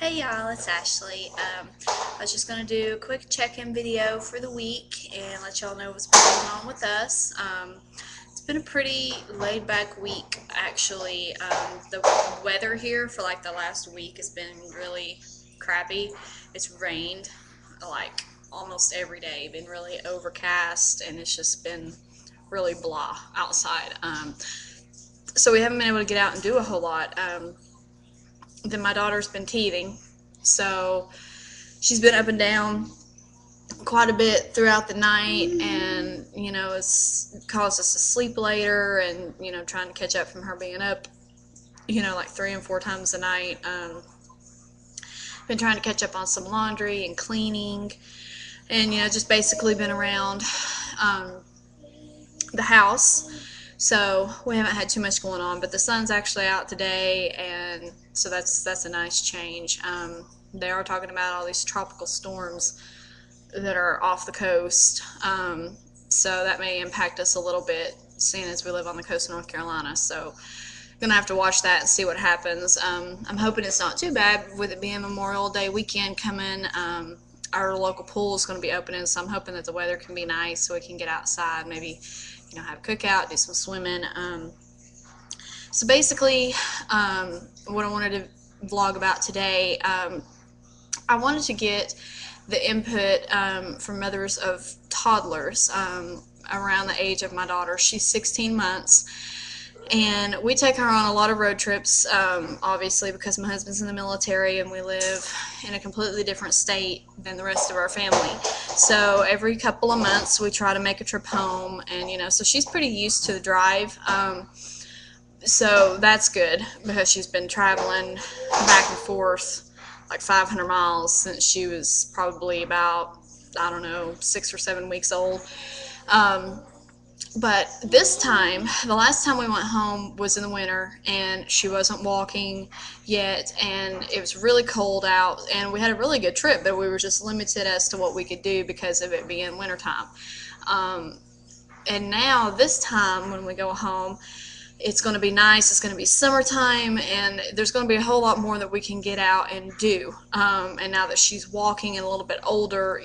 Hey y'all, it's Ashley. I was just going to do a quick check-in video for the week and let y'all know what's been going on with us. It's been a pretty laid-back week, actually. The weather here for like the last week has been really crappy. It's rained like almost every day, been really overcast, and it's just been really blah outside. So we haven't been able to get out and do a whole lot. Then my daughter's been teething, so she's been up and down quite a bit throughout the night, and it's caused us to sleep later, and trying to catch up from her being up like 3 and 4 times a night. Been trying to catch up on some laundry and cleaning, and just basically been around the house. So we haven't had too much going on, but the sun's actually out today, and so that's a nice change. They are talking about all these tropical storms that are off the coast, so that may impact us a little bit, seeing as we live on the coast of North Carolina. So gonna have to watch that and see what happens. I'm hoping it's not too bad with it being Memorial Day weekend coming. Our local pool is going to be opening, so I'm hoping that the weather can be nice so we can get outside, maybe have a cookout, do some swimming. So basically, what I wanted to vlog about today, I wanted to get the input from mothers of toddlers around the age of my daughter. She's 16 months. And we take her on a lot of road trips, obviously, because my husband's in the military and we live in a completely different state than the rest of our family. So every couple of months we try to make a trip home, and so she's pretty used to the drive. So that's good because she's been traveling back and forth like 500 miles since she was probably about, I don't know, 6 or 7 weeks old. But this time, the last time we went home was in the winter, and she wasn't walking yet, and it was really cold out, and we had a really good trip, but we were just limited as to what we could do because of it being wintertime. And now, this time, when we go home, it's going to be nice, it's going to be summertime, and there's going to be a whole lot more that we can get out and do. And now that she's walking and a little bit older,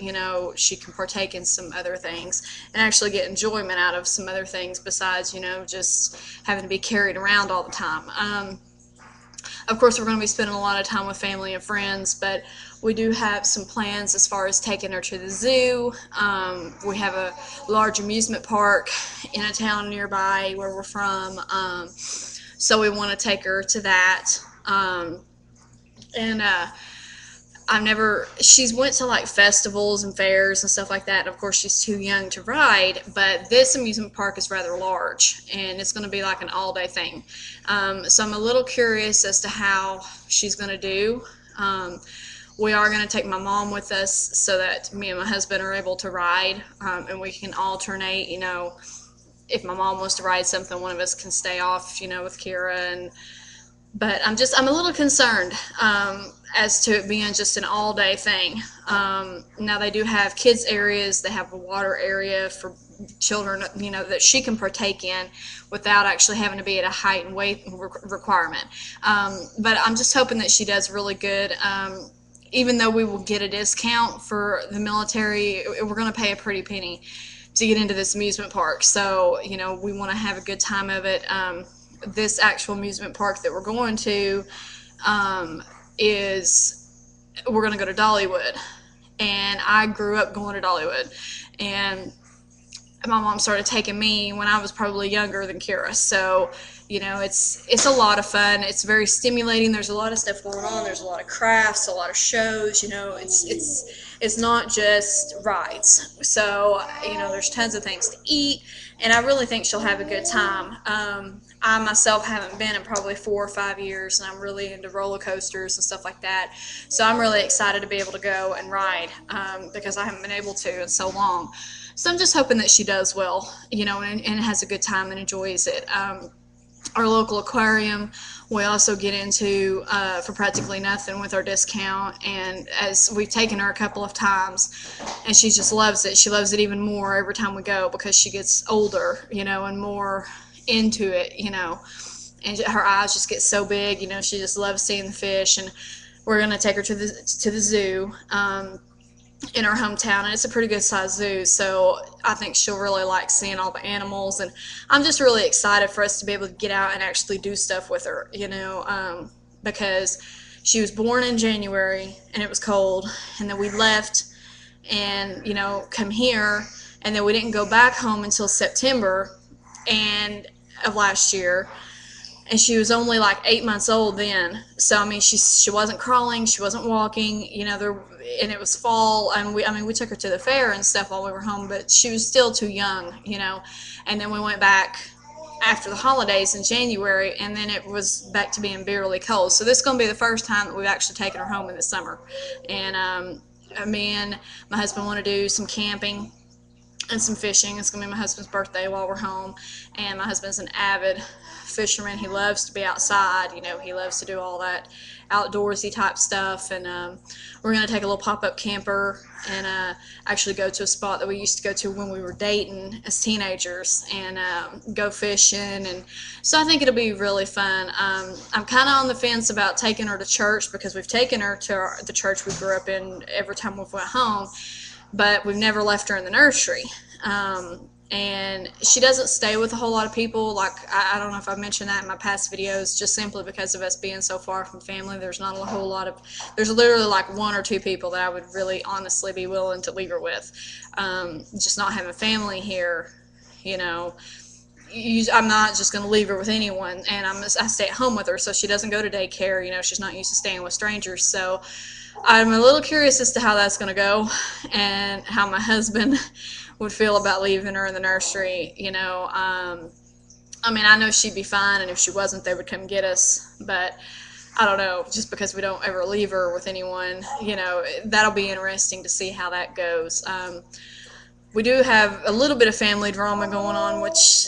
she can partake in some other things and actually get enjoyment out of some other things besides, just having to be carried around all the time. Of course, we're going to be spending a lot of time with family and friends, but we do have some plans as far as taking her to the zoo. We have a large amusement park in a town nearby where we're from, so we want to take her to that. She's went to like festivals and fairs and stuff like that, and of course she's too young to ride, but this amusement park is rather large, and it's going to be like an all-day thing. So I'm a little curious as to how she's going to do. We are going to take my mom with us so that me and my husband are able to ride, and we can alternate, if my mom wants to ride something, one of us can stay off, with Kira. But I'm a little concerned as to it being just an all-day thing. Now they do have kids areas, they have a water area for children, that she can partake in without actually having to be at a height and weight requirement. But I'm just hoping that she does really good. Even though we will get a discount for the military, we're going to pay a pretty penny to get into this amusement park. So, we want to have a good time of it. This actual amusement park that we're going to we're going to go to Dollywood. And I grew up going to Dollywood. And my mom started taking me when I was probably younger than Kira. So, it's a lot of fun. It's very stimulating. There's a lot of stuff going on. There's a lot of crafts, a lot of shows. It's not just rides. So, there's tons of things to eat, and I really think she'll have a good time. I myself haven't been in probably 4 or 5 years, and I'm really into roller coasters and stuff like that. So I'm really excited to be able to go and ride because I haven't been able to in so long. So I'm just hoping that she does well, and has a good time and enjoys it. Our local aquarium we also get into for practically nothing with our discount, and as we've taken her a couple of times, and she just loves it. She loves it even more every time we go because she gets older, and more into it, and her eyes just get so big, she just loves seeing the fish. And we're gonna take her to the zoo. In our hometown, and it's a pretty good sized zoo, so I think she'll really like seeing all the animals, and I'm just really excited for us to be able to get out and actually do stuff with her, because she was born in January and it was cold, and then we left and come here, and then we didn't go back home until September and of last year, and she was only like 8 months old then. So I mean, she wasn't crawling, she wasn't walking, and it was fall, and we took her to the fair and stuff while we were home, but she was still too young, And then we went back after the holidays in January, and then it was back to being bitterly cold. So this is going to be the first time that we've actually taken her home in the summer, and me and my husband want to do some camping and some fishing. It's going to be my husband's birthday while we're home, and my husband's an avid fisherman. He loves to be outside, he loves to do all that outdoorsy type stuff, and we're going to take a little pop-up camper and actually go to a spot that we used to go to when we were dating as teenagers, and go fishing, and so I think it'll be really fun. I'm kind of on the fence about taking her to church, because we've taken her to the church we grew up in every time we've went home, but we've never left her in the nursery. And she doesn't stay with a whole lot of people. Like, I don't know if I've mentioned that in my past videos, just simply because of us being so far from family. There's not a whole lot of, there's literally like 1 or 2 people that I would really honestly be willing to leave her with. Just not having family here, I'm not just going to leave her with anyone, and I stay at home with her, so she doesn't go to daycare. She's not used to staying with strangers, so I'm a little curious as to how that's going to go, and how my husband would feel about leaving her in the nursery. I mean, I know she'd be fine, and if she wasn't, they would come get us, but I don't know, just because we don't ever leave her with anyone, that'll be interesting to see how that goes. We do have a little bit of family drama going on, which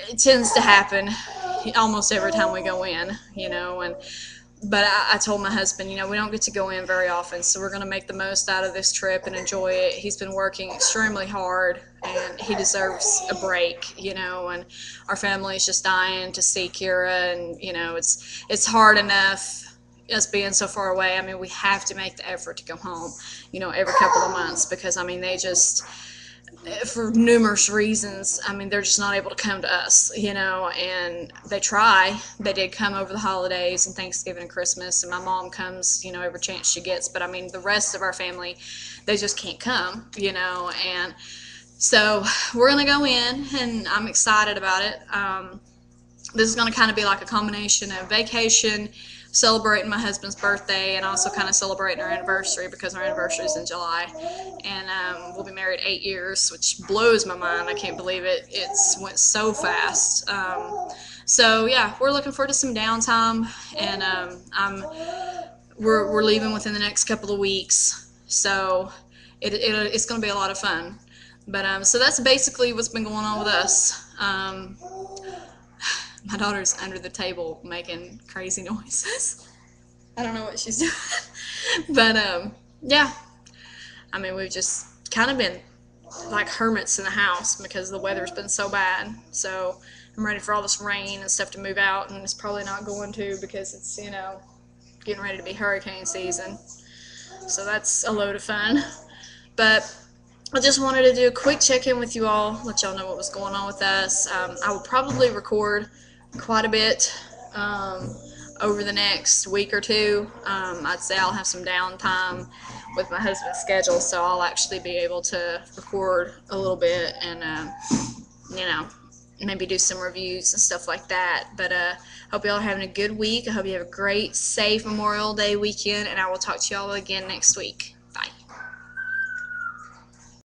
it tends to happen almost every time we go in, but I told my husband, we don't get to go in very often, so we're going to make the most out of this trip and enjoy it. He's been working extremely hard, and he deserves a break, and our family is just dying to see Kira, and, it's hard enough us being so far away. I mean, we have to make the effort to go home, every couple of months, because, I mean, they just, for numerous reasons, I mean, they're just not able to come to us, and they try. They did come over the holidays and Thanksgiving and Christmas, and my mom comes, every chance she gets, but I mean, the rest of our family, they just can't come, and so we're going to go in, and I'm excited about it. This is going to kind of be like a combination of vacation, celebrating my husband's birthday, and also kind of celebrating our anniversary, because our anniversary is in July, and we'll be married 8 years, which blows my mind. I can't believe it. It's went so fast. So yeah, we're looking forward to some downtime, and we're leaving within the next couple of weeks, so it's going to be a lot of fun. But so that's basically what's been going on with us. My daughter's under the table making crazy noises. I don't know what she's doing. But, yeah. I mean, we've just kind of been like hermits in the house because the weather's been so bad. So I'm ready for all this rain and stuff to move out, and it's probably not going to, because it's, getting ready to be hurricane season. So that's a load of fun. But I just wanted to do a quick check-in with you all, let y'all know what was going on with us. I will probably record quite a bit over the next week or two. I'd say I'll have some downtime with my husband's schedule, so I'll actually be able to record a little bit and, maybe do some reviews and stuff like that. But hope y'all are having a good week. I hope you have a great, safe Memorial Day weekend, and I will talk to y'all again next week.